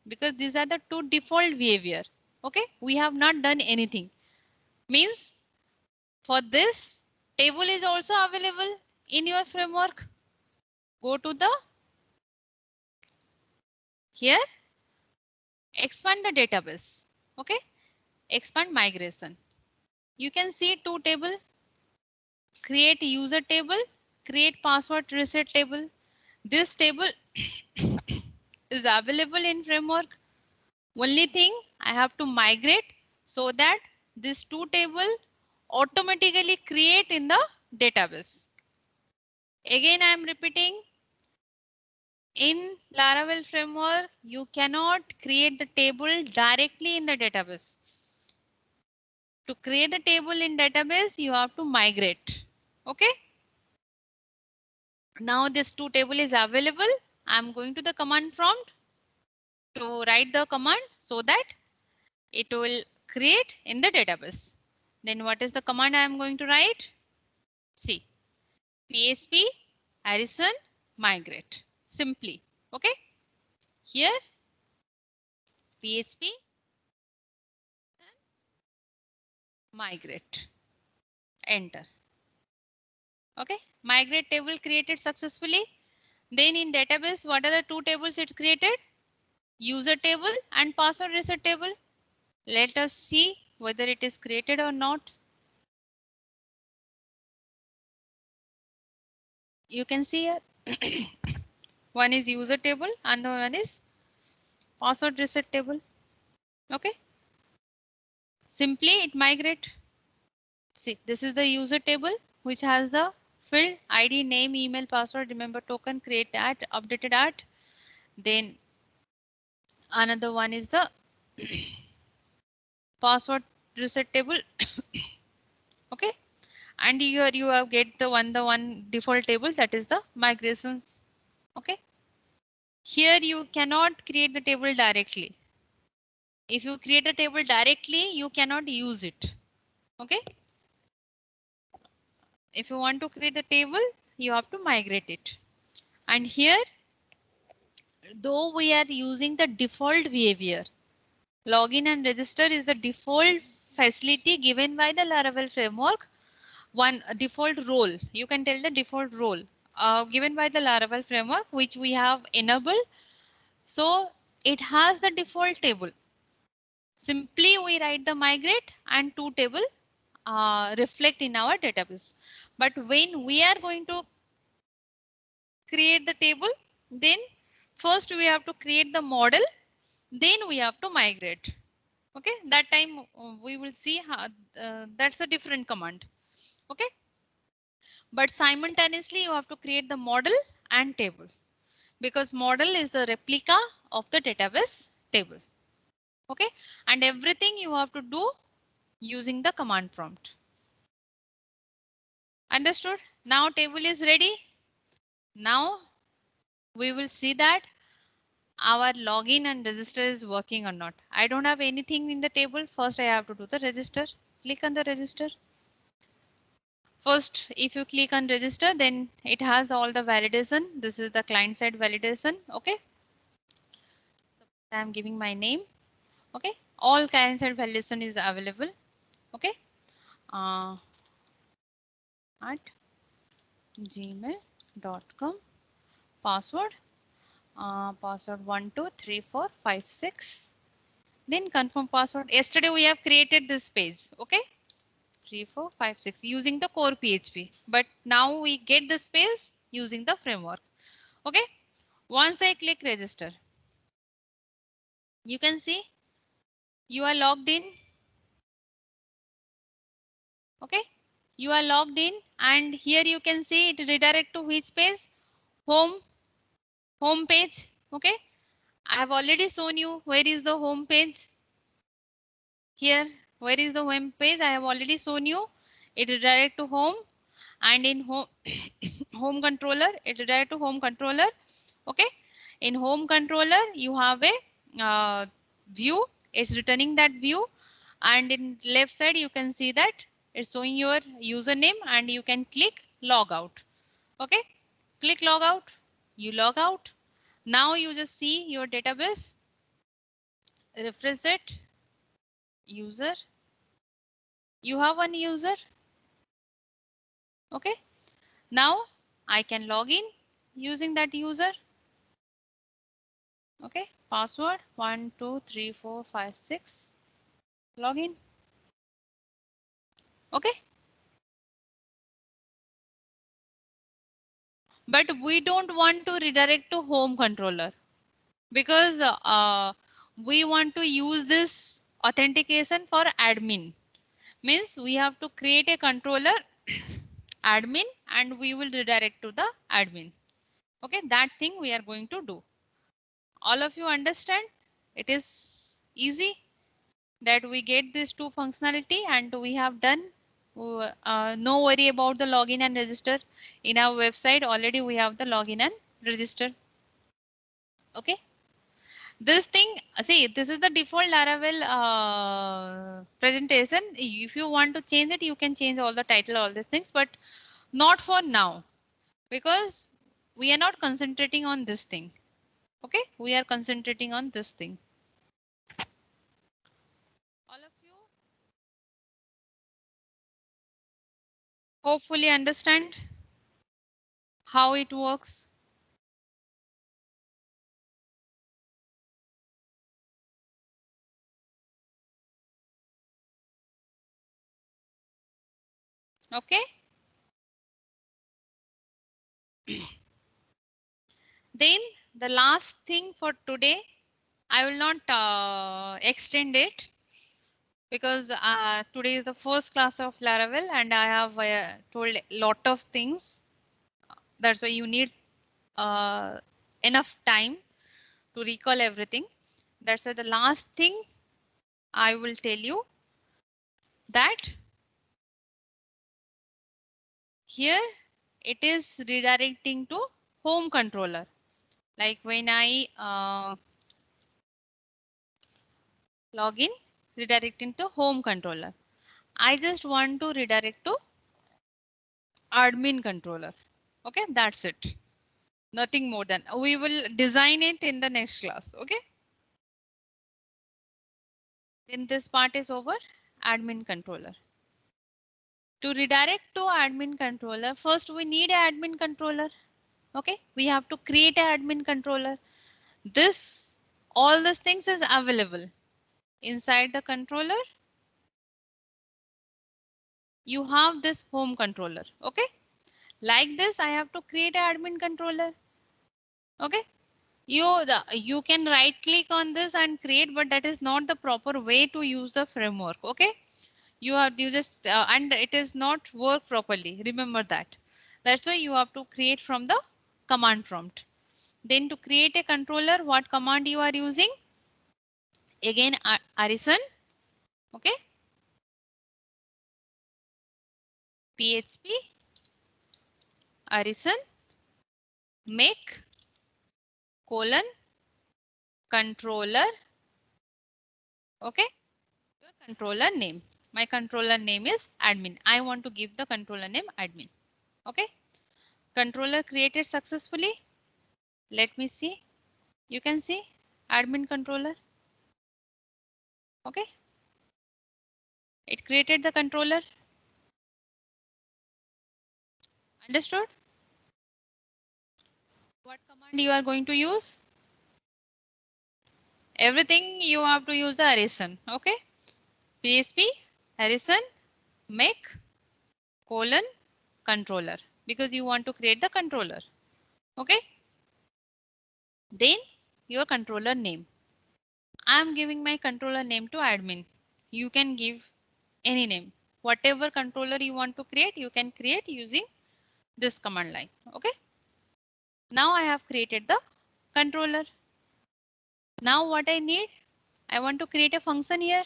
Speaker 1: Because these are the two default behavior. Okay, we have not done anything. Means for this table is also available in your framework. Go to the here, expand the database. Okay, expand migration. You can see two table, create user table, create password reset table. This table is available in framework. Only thing I have to migrate so that this two table automatically create in the database. Again, I am repeating, in Laravel framework, you cannot create the table directly in the database. To create the table in database, you have to migrate. Okay. Now this two table is available. I'm going to the command prompt to write the command so that it will create in the database. Then what is the command I am going to write? See, PHP Arison migrate simply. Okay. Here PHP migrate. Enter. Okay. Migrate table created successfully. Then in database, what are the two tables it created? User table and password reset table. Let us see whether it is created or not. You can see here. One is user table and the one is password reset table. Okay. Simply it migrate. See, this is the user table which has the field ID, name, email, password, remember token, create at, updated at. Then another one is the password reset table. Okay. And here you have get the one default table, that is the migrations. Okay. Here you cannot create the table directly. If you create a table directly, you cannot use it. Okay. If you want to create a table, you have to migrate it. And here, though we are using the default behavior, login and register is the default facility given by the Laravel framework. One default role, you can tell the default role given by the Laravel framework, which we have enabled. So it has the default table. Simply we write the migrate and two table reflect in our database. But when we are going to create the table, then first we have to create the model, then we have to migrate. Okay, that time we will see how that's a different command. Okay, but simultaneously you have to create the model and table because model is the replica of the database table. Okay, and everything you have to do using the command prompt. Understood? Now table is ready. Now we will see that our login and register is working or not. I don't have anything in the table. First, I have to do the register. Click on the register. First, if you click on register, then it has all the validation. This is the client side validation. Okay. I'm giving my name. Okay. All client side validation is available. Okay. At gmail.com. Password. Password 123456. Then confirm password. Yesterday we have created this page. Okay. 3456 using the core PHP. But now we get this page using the framework. Okay. Once I click register, you can see you are logged in. Okay. You are logged in and here you can see it redirect to which page? Home page. Okay. I have already shown you where is the home page. Here, where is the home page? I have already shown you. It redirect to home and in home home controller, it redirect to home controller. Okay. In home controller, you have a view. It's returning that view. And in left side, you can see that it's showing your username and you can click log out. Okay. Click log out. You log out. Now you just see your database. Refresh it. User. You have one user. Okay. Now I can log in using that user. Okay. Password 123456. Login. Okay. But we don't want to redirect to home controller because we want to use this authentication for admin. Means we have to create a controller admin and we will redirect to the admin. Okay, that thing we are going to do. All of you understand? It is easy that we get these two functionality and we have done. No worry about the login and register. In our website already we have the login and register. Okay. This thing, see, this is the default Laravel presentation. If you want to change it, you can change all the title, all these things, but not for now because we are not concentrating on this thing. Okay, we are concentrating on this thing. All of you hopefully understand how it works. Okay. Then the last thing for today, I will not extend it because today is the first class of Laravel and I have told a lot of things. That's why you need enough time to recall everything. That's why the last thing I will tell you that here it is redirecting to home controller. Like when I log in, redirecting to home controller. I just want to redirect to admin controller. Okay, that's it. Nothing more than we will design it in the next class. Okay. Then this part is over. Admin controller. To redirect to admin controller, first we need an admin controller. Okay, we have to create an admin controller. This, all these things is available inside the controller. You have this home controller. Okay, like this, I have to create an admin controller. Okay, you can right click on this and create, but that is not the proper way to use the framework. Okay, you just and it is not work properly. Remember that. That's why you have to create from the command prompt. Then to create a controller, what command you are using? Again, arison. Okay. PHP arison make colon controller. Okay, your controller name. My controller name is admin. I want to give the controller name admin. Okay, controller created successfully. Let me see. You can see admin controller. Okay, it created the controller. Understood? What command you are going to use? Everything you have to use the Harrison. Okay, PSP Harrison make colon controller because you want to create the controller. Okay, then your controller name. I am giving my controller name to admin. You can give any name. Whatever controller you want to create, you can create using this command line. Okay, now I have created the controller. Now what I need, I want to create a function here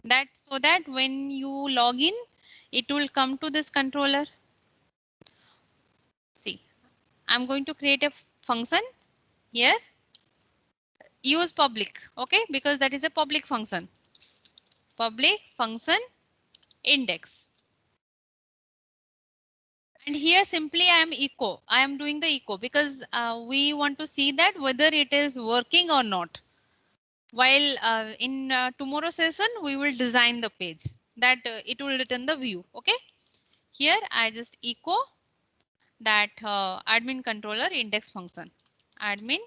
Speaker 1: that so that when you log in, it will come to this controller. See, I'm going to create a function here. Use public, okay, because that is a public function. Public function index. And here simply I am echo. I am doing the echo because we want to see that whether it is working or not. While in tomorrow session, we will design the page that it will return the view. Okay. Here I just echo that admin controller index function. Admin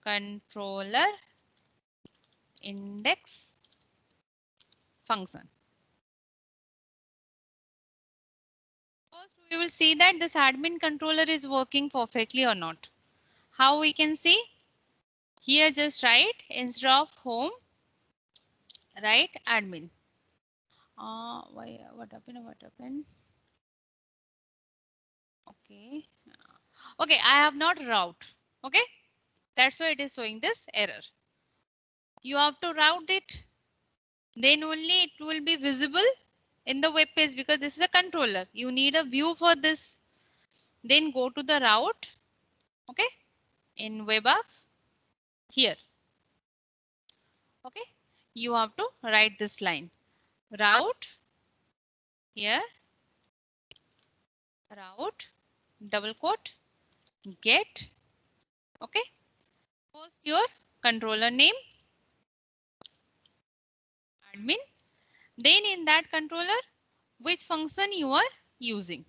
Speaker 1: controller index function. First, we will see that this admin controller is working perfectly or not. How we can see? Here just write instead of home, write admin. Why? What happened? What happened? Okay. Okay, I have not route. Okay, that's why it is showing this error. You have to route it. Then only it will be visible in the web page because this is a controller. You need a view for this. Then go to the route. Okay, in web app here. Okay, you have to write this line. Route here. Route double quote get. Okay, post your controller name admin. Then in that controller, which function you are using.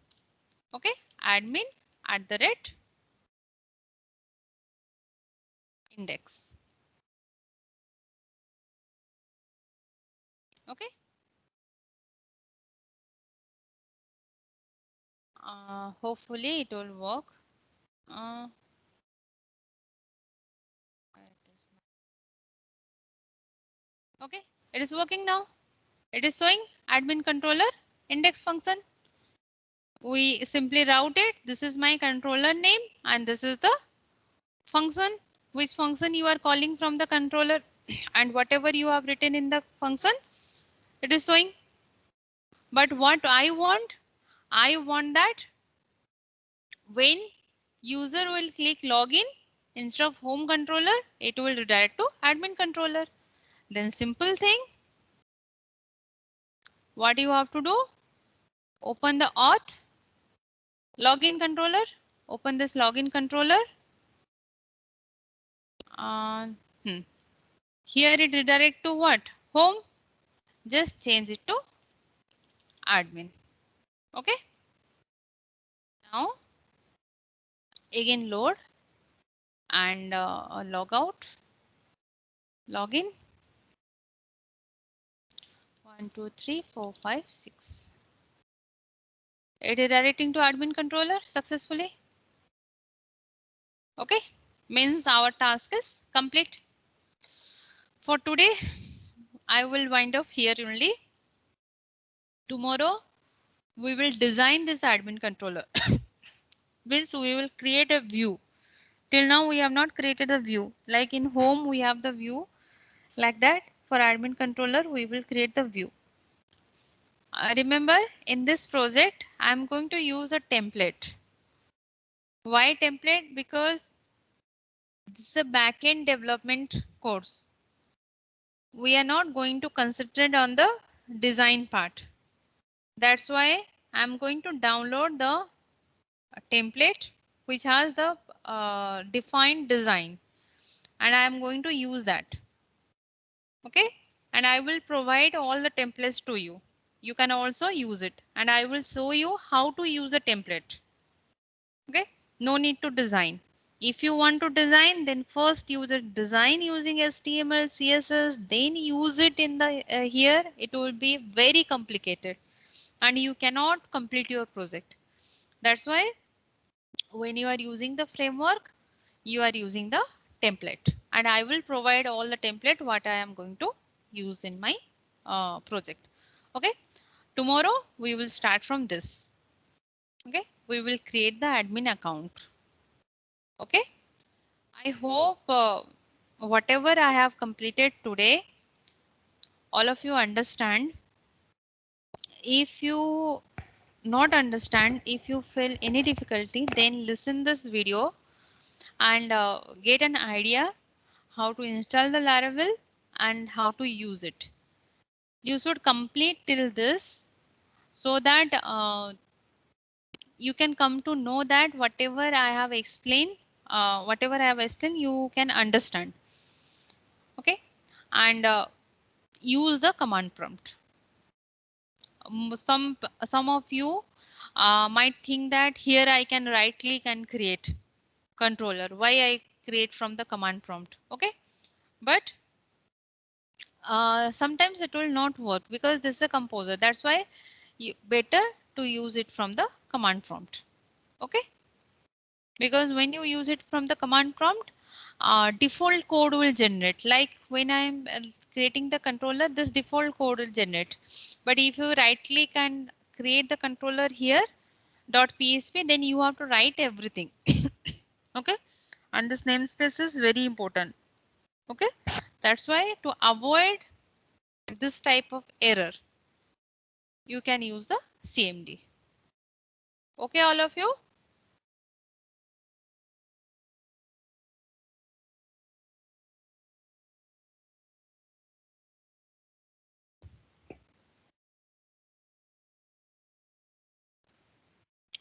Speaker 1: Okay, admin @ index. Okay. Hopefully it will work. Uh, okay, it is working now. It is showing admin controller index function. We simply route it. This is my controller name and this is the function. Which function you are calling from the controller and whatever you have written in the function, it is showing. But what I want that when user will click login, instead of home controller, it will redirect to admin controller. Then simple thing, what you have to do, open the auth login controller, open this login controller. Uh, Here it redirect to what? Home. Just change it to admin. Okay. Now again load and log out, login. 1, 2, 3, 4, 5, 6. It is redirecting to admin controller successfully. Okay, means our task is complete. For today, I will wind up here only. Tomorrow, we will design this admin controller. Means we will create a view. Till now, we have not created a view. Like in home, we have the view like that. For admin controller, we will create the view. Remember, in this project, I'm going to use a template. Why template? Because This is a backend development course. We are not going to concentrate on the design part. That's why I'm going to download the template which has the defined design, and I'm going to use that. Okay, and I will provide all the templates to you. You can also use it, and I will show you how to use the template. Okay, no need to design. If you want to design, then first use a design using HTML, CSS, then use it in the here. It will be very complicated and you cannot complete your project. That's why when you are using the framework, you are using the template, and I will provide all the template what I am going to use in my project. Okay, tomorrow we will start from this. Okay, we will create the admin account. Okay, I hope whatever I have completed today, all of you understand. If you not understand, if you feel any difficulty, then listen this video and get an idea how to install the Laravel and how to use it. You should complete till this so that you can come to know that whatever I have explained, you can understand. Okay, and use the command prompt. Some of you might think that here I can right click and create controller. Why I create from the command prompt? Okay, but sometimes it will not work because this is a composer. That's why you better to use it from the command prompt. Okay, because when you use it from the command prompt, default code will generate. Like when I'm creating the controller, this default code will generate. But if you right click and create the controller here .php, then you have to write everything. Okay, and this namespace is very important. Okay, that's why to avoid this type of error, you can use the CMD. Okay, all of you.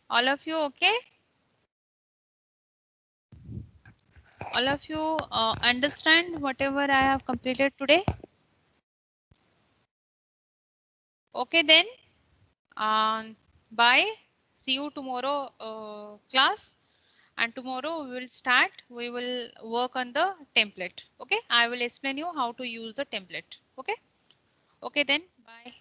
Speaker 1: All of you okay? All of you understand whatever I have completed today? Okay then. Bye. See you tomorrow class. And tomorrow we will start. We will work on the template. Okay. I will explain you how to use the template. Okay. Okay then. Bye.